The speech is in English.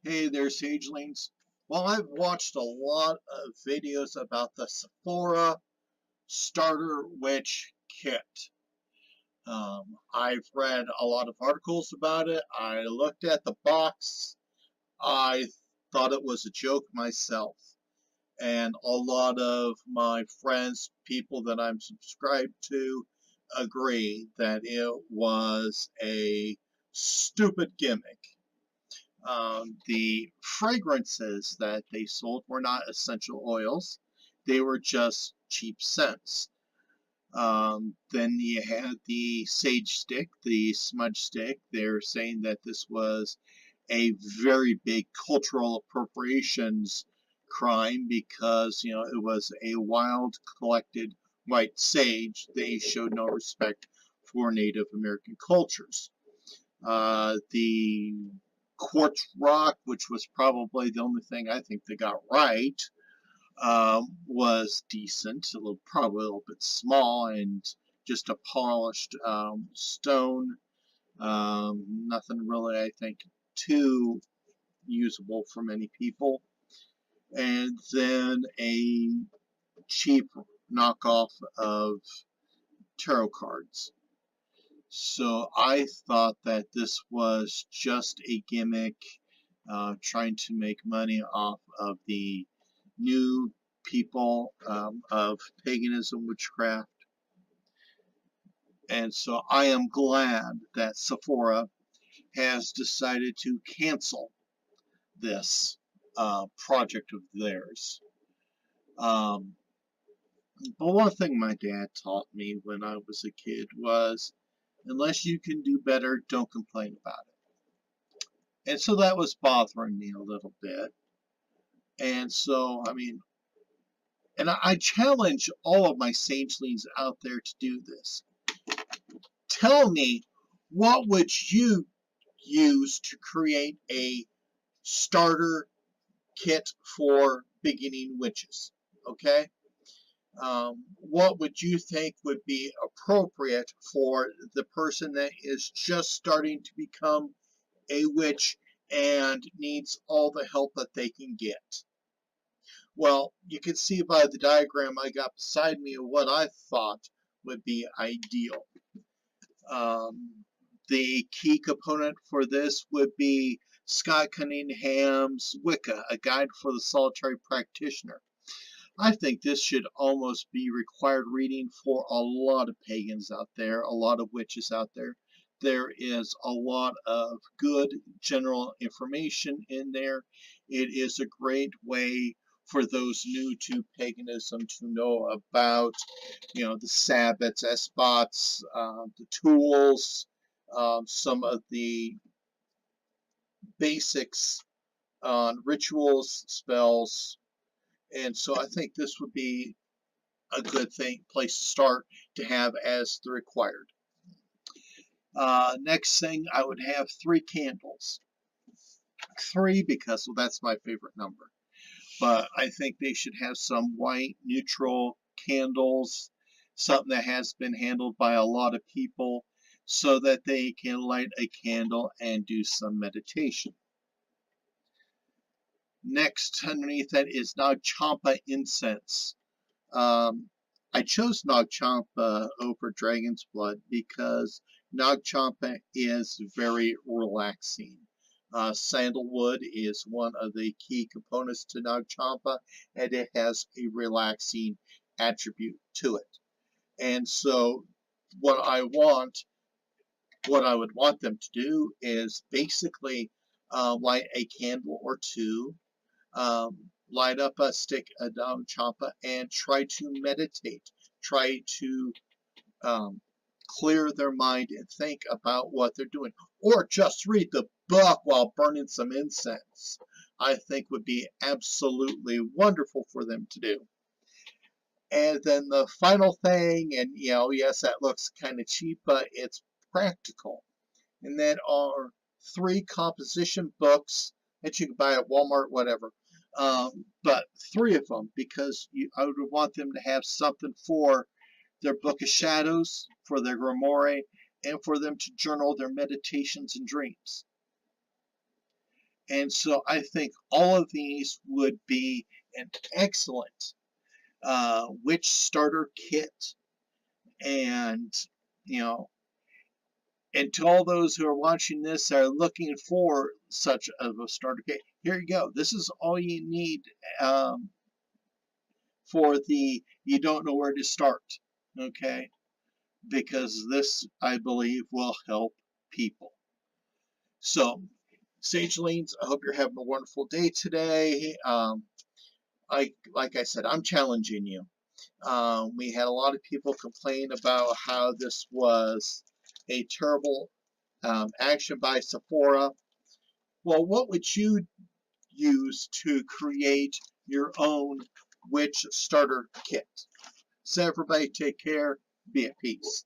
Hey there, Sagelings. Well, I've watched a lot of videos about the Sephora Starter Witch Kit. I've read a lot of articles about it. I looked at the box. I thought it was a joke myself. And a lot of my friends, people that I'm subscribed to, agree that it was a stupid gimmick. The fragrances that they sold were not essential oils. They were just cheap scents. Then you had the sage stick, the smudge stick. They're saying that this was a very big cultural appropriations crime because, it was a wild collected white sage. They showed no respect for Native American cultures. The quartz rock, which was probably the only thing I think they got right, was decent. Probably a little bit small and just a polished stone. Nothing really, I think, too usable for many people. And then a cheap knockoff of tarot cards. So I thought that this was just a gimmick, trying to make money off of the new people of paganism, witchcraft. And so I am glad that Sephora has decided to cancel this project of theirs. Um, but one thing my dad taught me when I was a kid was, unless you can do better, don't complain about it. And so that was bothering me a little bit. And so, and I challenge all of my sagelings out there to do this. Tell me, what would you use to create a starter kit for beginning witches? Okay? What would you think would be appropriate for the person that is just starting to become a witch and needs all the help that they can get? Well, you can see by the diagram I got beside me what I thought would be ideal. The key component for this would be Scott Cunningham's Wicca, a guide for the solitary practitioner. I think this should almost be required reading for a lot of pagans out there, a lot of witches out there. There is a lot of good general information in there. It is a great way for those new to paganism to know about, the sabbats, esbats, the tools, some of the basics on rituals, spells, and so I think this would be a good place to start to have as the required. Next thing, I would have 3 candles. 3 because, well, that's my favorite number. But I think they should have some white neutral candles, something that has been handled by a lot of people, so that they can light a candle and do some meditation. Next, underneath that is Nag Champa incense. I chose Nag Champa over Dragon's Blood because Nag Champa is very relaxing. Sandalwood is one of the key components to Nag Champa, and it has a relaxing attribute to it. And so what I would want them to do is basically light a candle or two, light up a stick of Nag Champa, and try to meditate. Try to clear their mind and think about what they're doing. Or just read the book while burning some incense. I think would be absolutely wonderful for them to do. And then the final thing, and yes, that looks kind of cheap, but it's practical. And that are 3 composition books that you can buy at Walmart, whatever. But 3 of them, because I would want them to have something for their Book of Shadows, for their Grimoire, and for them to journal their meditations and dreams. And so I think all of these would be an excellent witch starter kit. And, you know, and to all those who are watching this are looking for such of a starter kit, here you go. This is all you need for the you don't know where to start, okay? Because this, I believe, will help people. So, Sagelines, I hope you're having a wonderful day today. Like I said, I'm challenging you. We had a lot of people complain about how this was a terrible action by Sephora. Well, what would you use to create your own witch starter kit? So everybody take care. Be at peace.